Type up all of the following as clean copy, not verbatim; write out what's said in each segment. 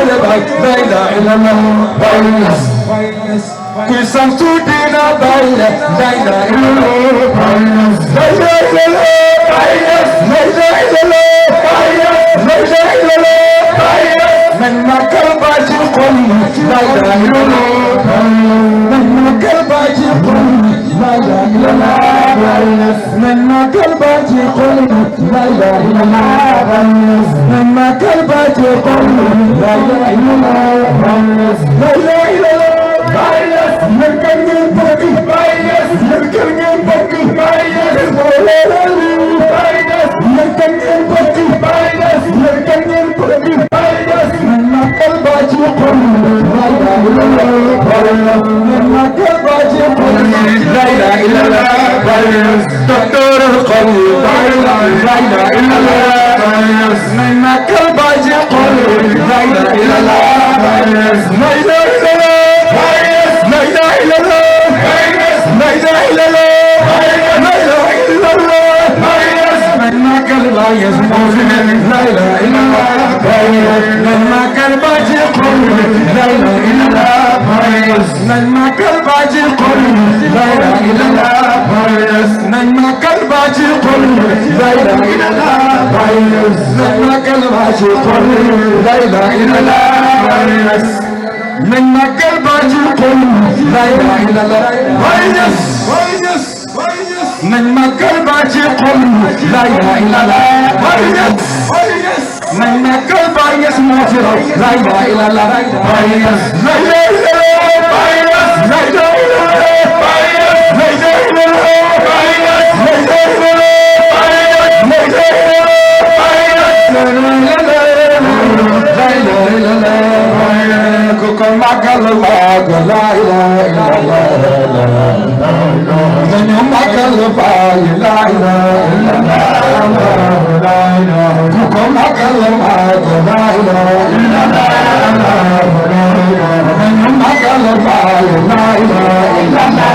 لا إله إلا الله كل سمتودنا بايلة لا إله إلا الله لا إله إلا الله لا إله إلا الله لا إله إلا الله من مكر باجي قل لا إله إلا الله من مكر باجي قل لا إله إلا الله من مكر باجي قل لا إله إلا الله من مكر باجي قل لا إله إلا الله لا إله إلا الله نركن البقي نركن البقي نركن البقي نركن البقي من قلبك يقول لا إله إلا الله من قلبك يقول لا إله إلا الله دكتور القلب لا إله إلا الله من قلبك يقول لا إله إلا الله لا إله إلا الله لا إله إلا الله لا إله إلا الله لا إله إلا الله لما قلبه يسمع لا إله إلا الله لما قلبه يقول لا إله إلا الله لما قلبه يقول لا إله إلا الله لما قلبه يقول لا إله إلا الله لما قلبه يقول لا إله إلا الله من مكة باجي لا إله إلا الله من مكة باجي لا إله إلا الله من مكة باجي لا إله إلا الله لا إله إلا الله لا إله إلا الله لا إله إلا Magal magal la ilaha illallah Manu magal la ilaha illallah Kuko magal la ilaha illallah Manu magal la ilaha illallah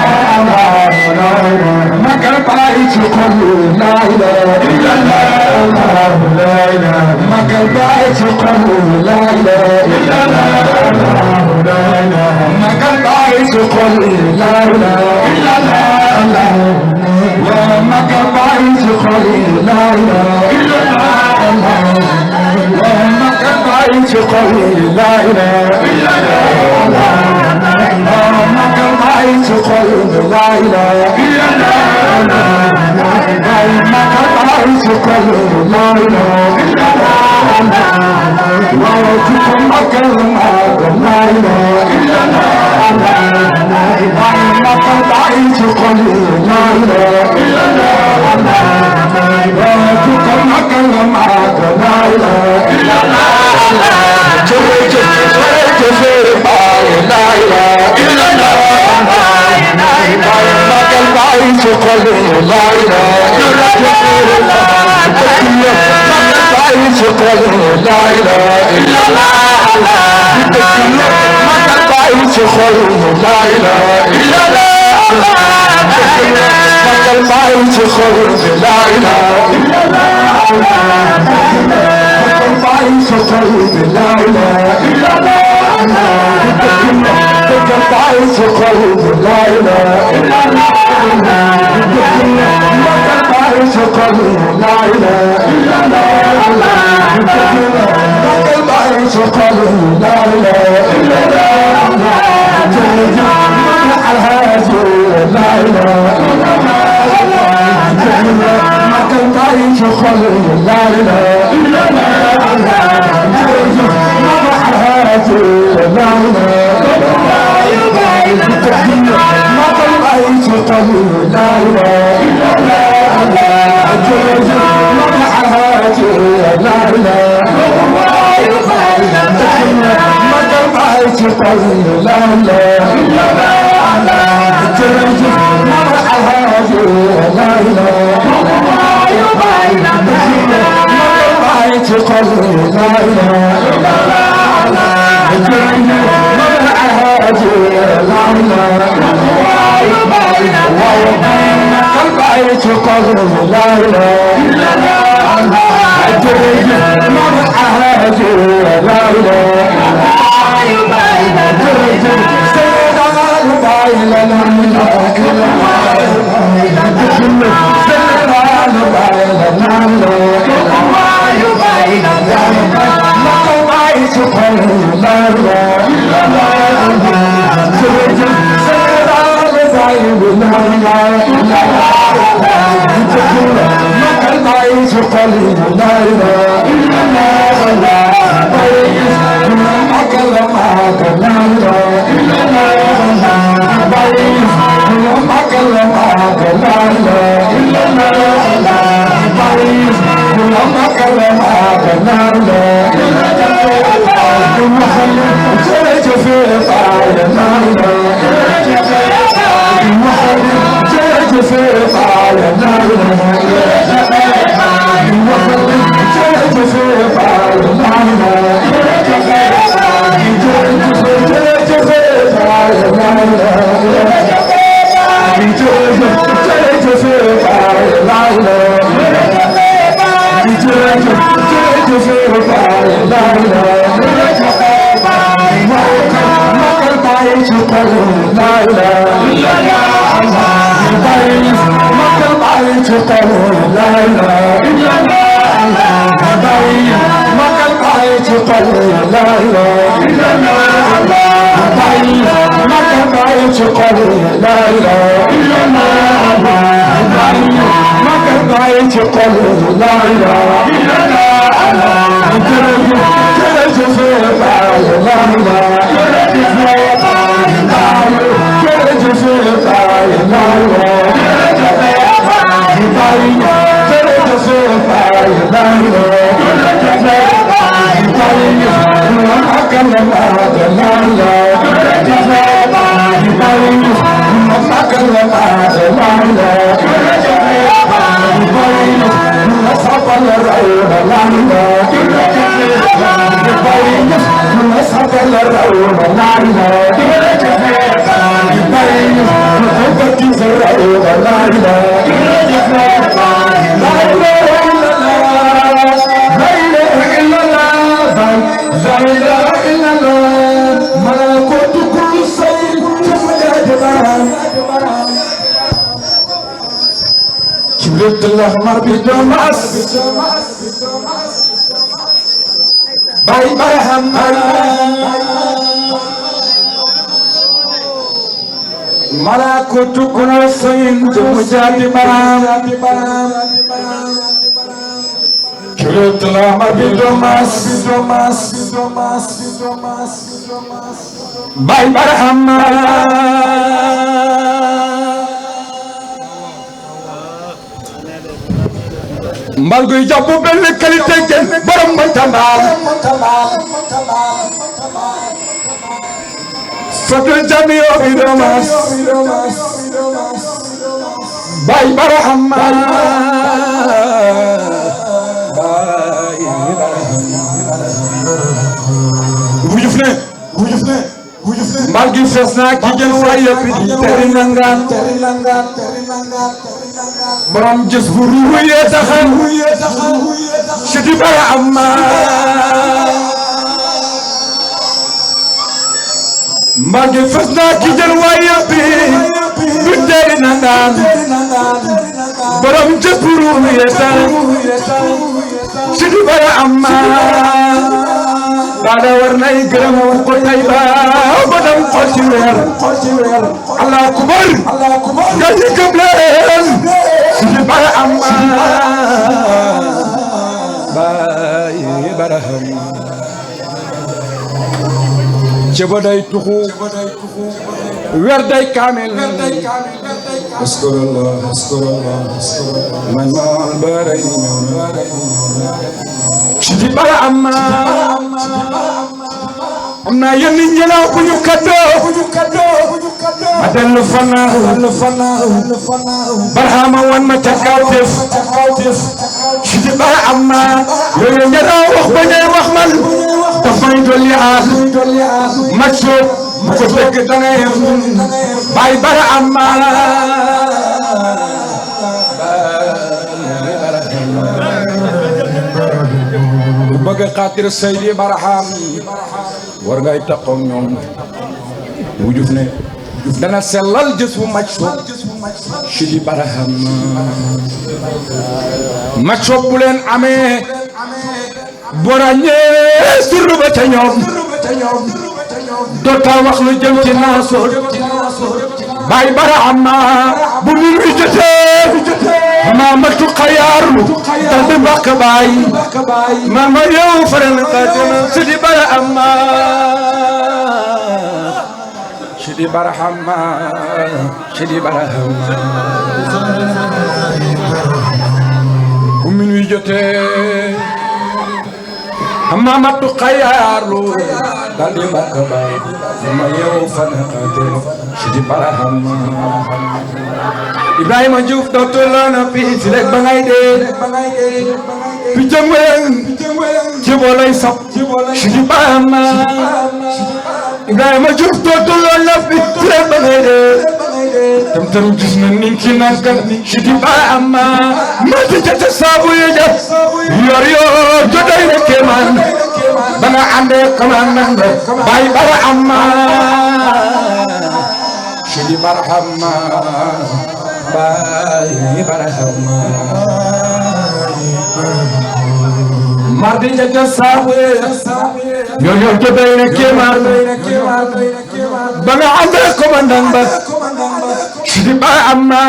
Magal bai chukul la ilaha illallah Magal bai chukul la ilaha illallah مكان باعث قل لا إله إلا الله ومكان باعث قل لا إله إلا الله ومكان باعث قل لا إله إلا الله ومكان باعث قل لا إله إلا الله ومكان باعث قل لا إله إلا الله وجدكم مكان لا إله إلا الله وإنك بعيد قل لا إله إلا الله وجدك مكان معك لا إله إلا الله جريت في لا إله إلا الله وإنك بعيد قل لا إله إلا الله بعيد قل لا إله إلا الله خير لا إله إلا الله مكة البعيد خير لا إله إلا الله مكة البعيد خير لا إله إلا الله مكة البعيد خير لا إله إلا الله مكة البعيد خير لا إله إلا الله مكة البعيد خير لا إله إلا الله لا إله إلا الله ما كان تعيش خير لا إله إلا الله ما حياتي لا إله إلا الله ما كان تعيش خير لا إله إلا الله ما حياتي لا إله إلا الله ما كان تعيش خير لا إله إلا الله لا إله إلا الله الأحمر بدمس باي برهم ملكوت كل سين تمجد برام كلت الأحمر بدمس باي برهم Malguy jàpp benn qualité gen borom mantambaal Fatul Jamio bi domas Bay Barahama Wujufne Malguy fesna ki gen waye bi teri nangan borom jës bu ruuye taxaw Sidi Barahama Malguy fesna ki gen waye bi teri nangan borom jës bu ruuye taxaw Sidi Barahama Bada warnay gërëm ko tay ba badam xol ci weer Allah akbar gañi gëm leen Sidi Barahama Bay Barahama cebo day tuxu weer day kaamil askurallah man mal baray Sidi Barahama am na yenn ñelaw bu ñu kaddoo ma dellu fanaaw Barahama wan ma ca kawteef Sidi Barahama yooyu ñelaw wax ba ñuy wax man dafay dolli aar ma soob bu ko dégg dangay Bay Barahama bëgg xaatir Seydi Barahama war ngay taxaw ñoom wujuf ne dana sellal jës bu maj soob Sidi Barahama maj soob bu leen amee borañee suru ba ca ñoom doota wax lu jëm ci naasoor Baay Barahama bu nit wi jotee maamatu xayaarlu dal di mbàkk baay mama yow faral xaatena Sidi Barahama Sidi Barahama Sidi Barahama bu nit wi jotee maamatu xayaarlu dal di mbàkk baay mama yow faral xaatena Sidi Barahama Ibrahima Diouf dootul na fii si rek ba ngay dee picc ngweng ci bolay sap Sidi Barahama Ibrahima Diouf dootul na fii si rek ba ngay dee tam gis na ni ki nanka Sidi Barahama ma ci jate saabu yi def yor joday na kéemaan ba nga àndee commandant Baay Barahama Sidi Barahama Baay Barahama mardi jaja saabu yor joday na kéemaan ba nga àndee commandant ba Sidi Barahama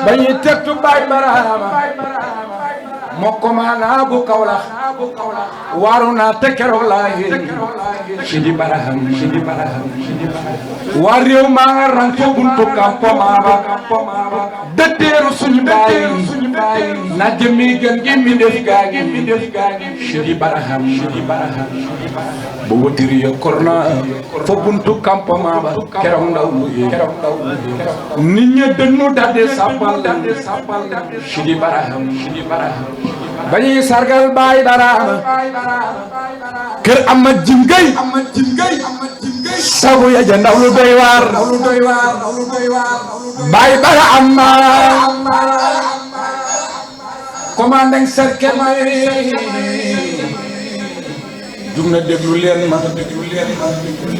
ba ñuy tettu Baay Barahama moo commandant bu Kaolack waaru naa te keroog laa yéen Sidi Barahama waa réew maa nga rang fa buntu campement ba dëtteeru suñu baay na jëmi gën gi mi def gaa ngi Sidi Barahama ba wotiri ya korna fa buntu campement ba keroog ndaw lu nit ñi dënnu daldi sàbbal Sidi Barahama ba ñuy sargal Baay Barahama kër Amad Jingay sabu ya ja ndaw lu doy waar Baay Barahama commandant cercle jug na déglu leen ma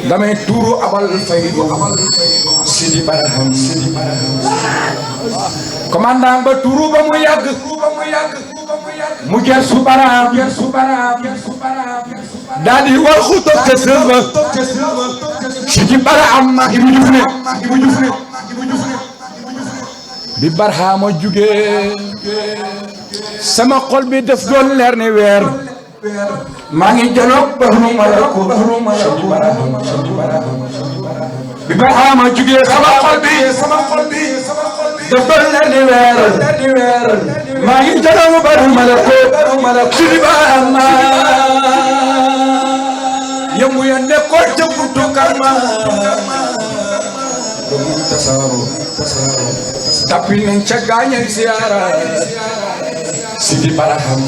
damay tuuru abal fay Sidi Barahama commandant ba tuuru ba mu yàgg mu gersu Barahama daal di war xu toog ca sër ba Sidi Barahama Ibou Diouf ne bi Barahama jugee sama xol bi def doon leer ne weer maa ngi janoog bahru malako bi Barahama jugee sama xol bi def doon leer ne weer maa ngi janoog bahru malako Sidi Barahama yëngu ya nekkoon ca buntu karma tasaaro tapi nañ ca gaañal siyaara Sidi Barahama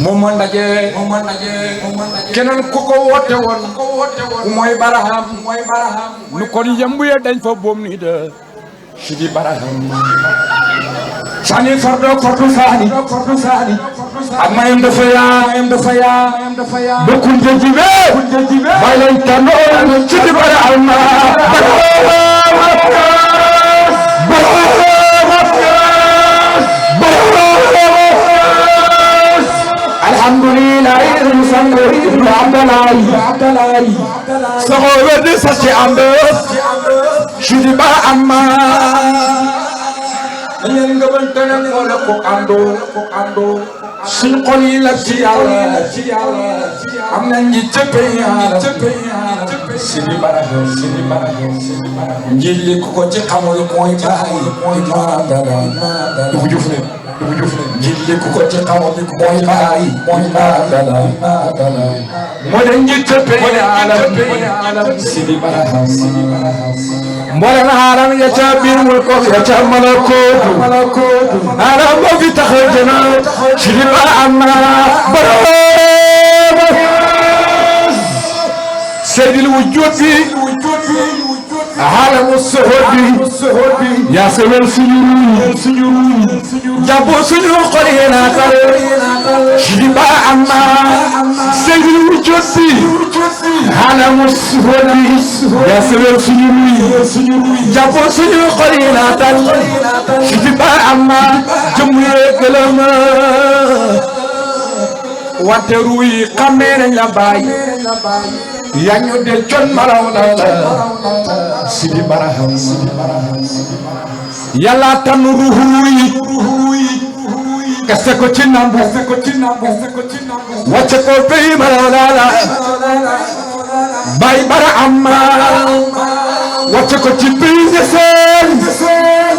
moom ma ndaje keneen ku ko woote woon mooy Barahama nu kon yëmbu ya dañ fa boom ni de Sidi Barahama sani fardo sani ak mayam dafa yaa bokkul te jibe bay lañ tànnoon Sidi Barahama alhamdulillah ibn Abdallah saxo weddi sa ci ànd Sidi Barahama ñeen nga bante ne moo la ko àndoo suñ xol yi la ci yàlla am nañ ñi cëppe yàlla Sidi Barahama njiit li ku ko ci xamul mooy baay Ibou Diouf ne njiit li ku ko ci xamul mooy baay moo leen ñi cëppe yàlla Sidi Barahama mboolem haram ya ca biir mulkoom ya ca malakootu haram moo fi taxaw jëna Sidi Barahama seydil wujudi عالم السهود يا سمر سجود جابو سجود قرينا Sidi Barahama سيد الوجود عالم السهود يا سمر سجود جابو سجود قرينا Sidi Barahama جمهور كلام wante ruuy xamee nañ la baay yaa ñu del con maraw na la Sidi Baraham yàlla tànn ruuy kese ko ci nambu wàcce ko pays maraw na la baay Baraham wàcce ko ci pays de seen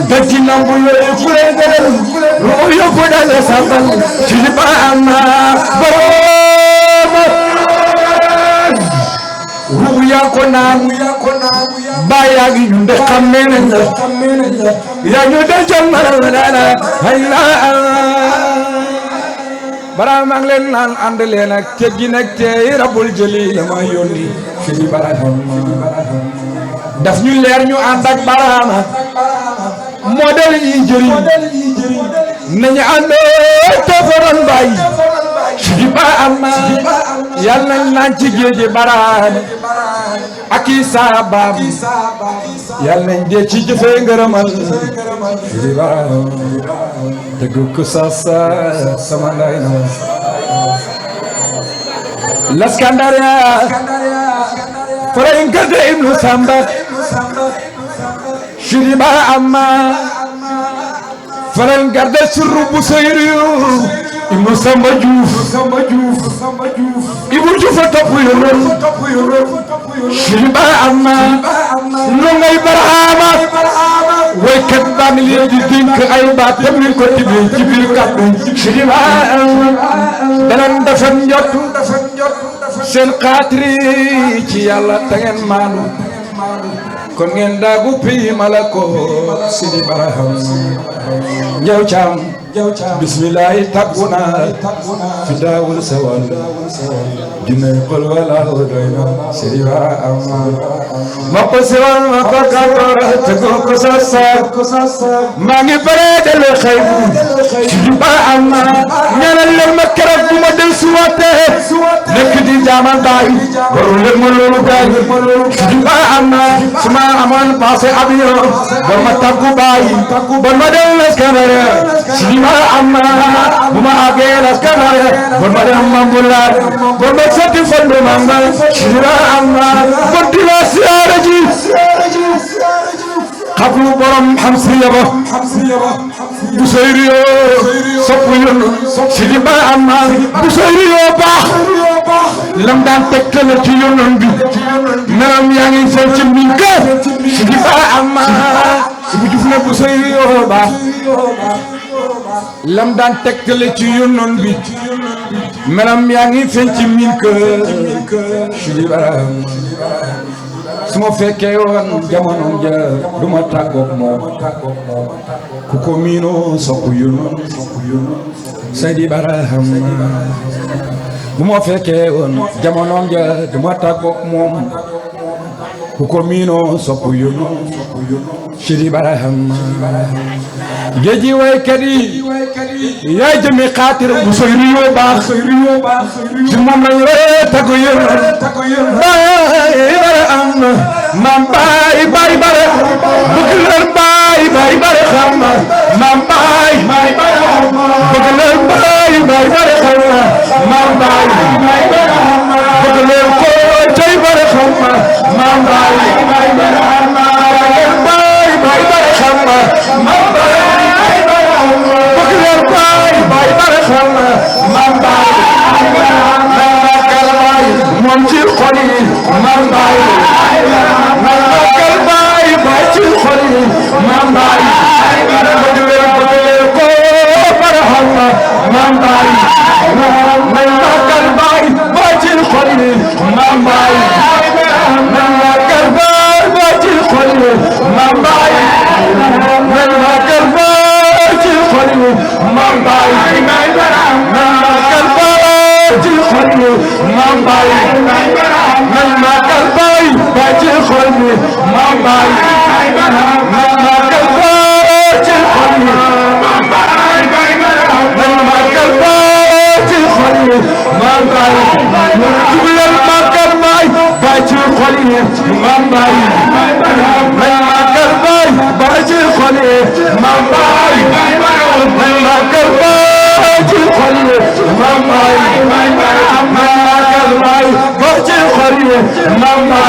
daji nambu yooyu fu leen gënal ruuy yo fu dale sabal Sidi Baraham ruuy yaa ko naan baay yaa ngi ñu de xamee nañ la yaa ñu de jom maraw na la Baraham maa ngi leen naan ànd leen ak teggi nag tey Rabbul Jalil ma yónni Sidi Baraham daf ñu leer ñu ànd ak Baraham modèle yi jëriñ nañu àndoo tofaroon baay Sidi Baraham yàlla nañ naan ci géeji Baraham ak i saabaam yàlla nañ dee ci jëfee ngërëmal Sidi Baraham dëgg ko sasa sama nday na Laskandaria farayin gade ibnu Samba Sidi Baraham farayin gade sirru bu seyriyu ibnu Samba Diouf Ibou Diouf a topp yoroon Sidi Baraham no ngay Baraham waykat baa ngi leen di dénk ay baat dem leen ko tibbee ci biir kàddu Sidi Baraham danañ defar njot seen xaatiri ci yàlla ta ngeen maanu kon ngeen daagu pii malako Sidi Baraham njaw caam bismillahi tabbuna fi daawul sawal junay xol wala doyna Sidi Baraham ma ko sewal ma ko kakor te ko sasa maa ngi bare delu xaybu Sidi Baraham ñaanal leen ma keroog bu ma del suwate nekk di jaamal baay warul leen ma loolu baay Sidi Baraham suma amoon passé avion ba ma tàggu baay ba ma del Laskandaria Sidi Baraham bu ma àggee Laskandaria ba ma dem Mambulaan ba ma sotti fondu Mambal Sidi Baraham ba di la siyaare ji xablu borom xamsiya ba bu seyriyo soppu yoonu Sidi Baraham bu seyriyo baax lam daan tegtale ci yoonam bi meram yaa ngi feeñ ci min kër Sidi Baraham bu juf ne bu seyriyo baax lam daan tegtale ci yoonam bi meram yaa ngi feeñ ci min kër Sidi Baraham su ma fekkee woon jamono ja du ma tàggoog moom ku ko miinoo soppu yoonu Sidi Baraham bu ma fekkee woon jamono ja du ma tàggoog moom ku ko miinoo soppu yoonu Sidi Baraham géeji waykat yi yaay jëmi xaatir bu seyriyo baax ci moom lañ ree taggu yoonu Baraham maam baay bare bëgg leen baay bare xam maam baay bëgg leen baay bare xam maam baay bëgg leen ko tey bare xam maam baay bare xam maam baay bëgg leen baay bare xam maam baay moom ci xol yi maam baay ci xol yi maam baay bëgg leen ko Baraham maam baay ci xol yi maam baay ci xol yi maam baay ci xol yi maam baay ci xol yi maam baay ci xol yi maam baay Mambay Mama,